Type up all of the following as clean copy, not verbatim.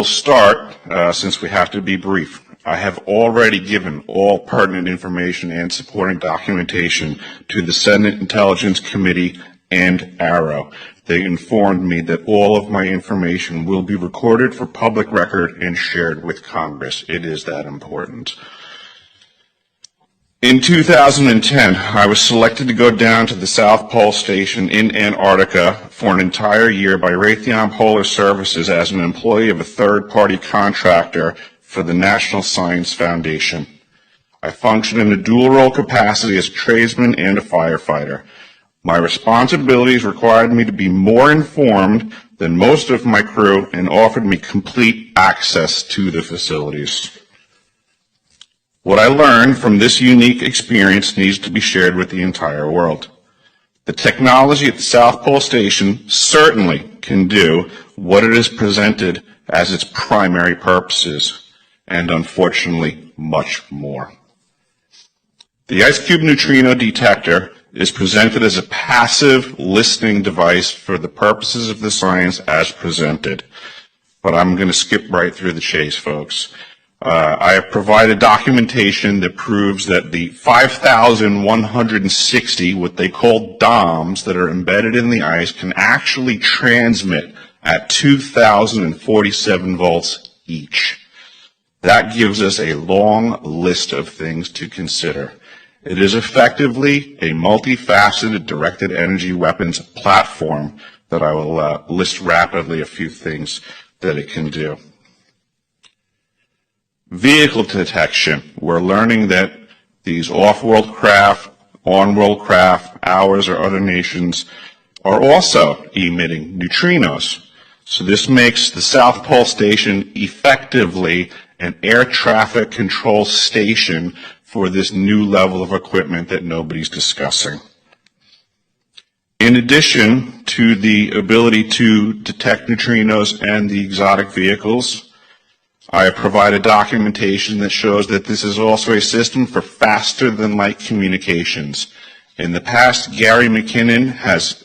We'll start, since we have to be brief. I have already given all pertinent information and supporting documentation to the Senate Intelligence Committee and ARROW. They informed me that all of my information will be recorded for public record and shared with Congress. It is that important. In 2010, I was selected to go down to the South Pole Station in Antarctica for an entire year by Raytheon Polar Services as an employee of a third-party contractor for the National Science Foundation. I functioned in a dual-role capacity as a tradesman and a firefighter. My responsibilities required me to be more informed than most of my crew and offered me complete access to the facilities. What I learned from this unique experience needs to be shared with the entire world. The technology at the South Pole Station certainly can do what it is presented as its primary purposes, and unfortunately, much more. The ice cube neutrino detector is presented as a passive listening device for the purposes of the science as presented. But I'm going to skip right through the chase, folks. I have provided documentation that proves that the 5,160, what they call DOMs, that are embedded in the ice can actually transmit at 2,047 volts each. That gives us a long list of things to consider. It is effectively a multifaceted directed energy weapons platform that I will list rapidly a few things that it can do. Vehicle detection. We're learning that these off-world craft, on-world craft, ours or other nations, are also emitting neutrinos. So this makes the South Pole Station effectively an air traffic control station for this new level of equipment that nobody's discussing. In addition to the ability to detect neutrinos and the exotic vehicles, I have provided documentation that shows that this is also a system for faster than light communications. In the past, Gary McKinnon has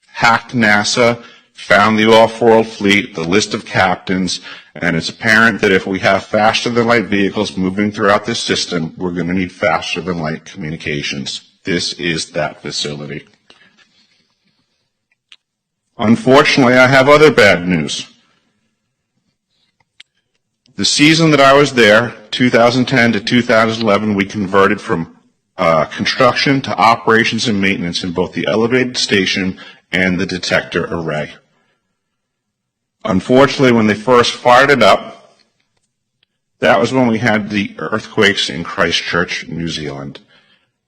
hacked NASA, found the off-world fleet, the list of captains, and it's apparent that if we have faster than light vehicles moving throughout this system, we're going to need faster than light communications. This is that facility. Unfortunately, I have other bad news. The season that I was there, 2010 to 2011, we converted from construction to operations and maintenance in both the elevated station and the detector array. Unfortunately, when they first fired it up, that was when we had the earthquakes in Christchurch, New Zealand.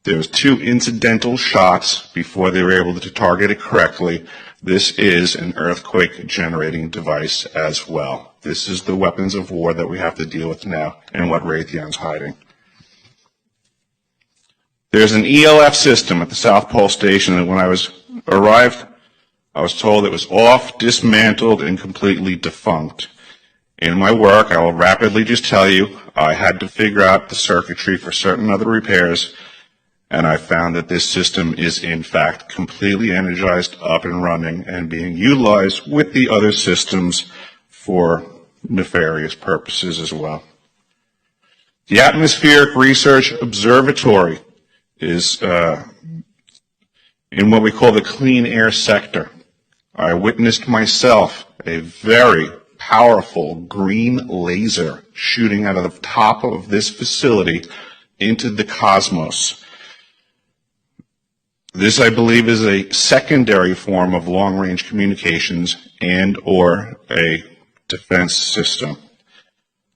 There was 2 incidental shots before they were able to target it correctly. This is an earthquake generating device as well. This is the weapons of war that we have to deal with now and what Raytheon's hiding. There's an ELF system at the South Pole Station, and when I arrived, I was told it was off, dismantled, and completely defunct. In my work, I will rapidly just tell you, I had to figure out the circuitry for certain other repairs, and I found that this system is in fact completely energized, up and running, and being utilized with the other systems for nefarious purposes as well. The Atmospheric Research Observatory is in what we call the clean air sector. I witnessed myself a very powerful green laser shooting out of the top of this facility into the cosmos. This, I believe, is a secondary form of long-range communications and or a defense system.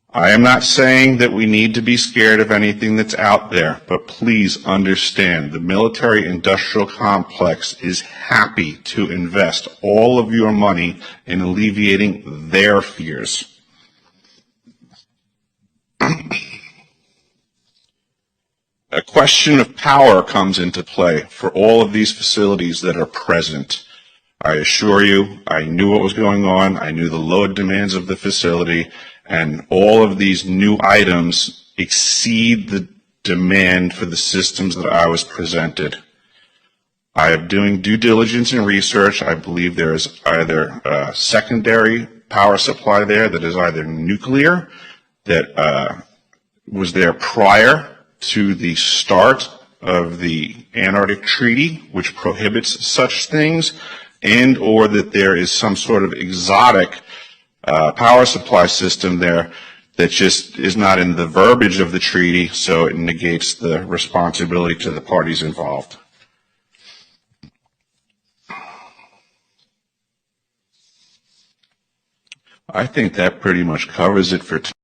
I am not saying that we need to be scared of anything that's out there, but please understand the military-industrial complex is happy to invest all of your money in alleviating their fears. A question of power comes into play for all of these facilities that are present. I assure you, I knew what was going on. I knew the load demands of the facility, and all of these new items exceed the demand for the systems that I was presented. I am doing due diligence and research. I believe there is either secondary power supply there that is either nuclear, that was there prior to the start of the Antarctic Treaty, which prohibits such things, and or that there is some sort of exotic power supply system there that just is not in the verbiage of the treaty, so it negates the responsibility to the parties involved. I think that pretty much covers it for today.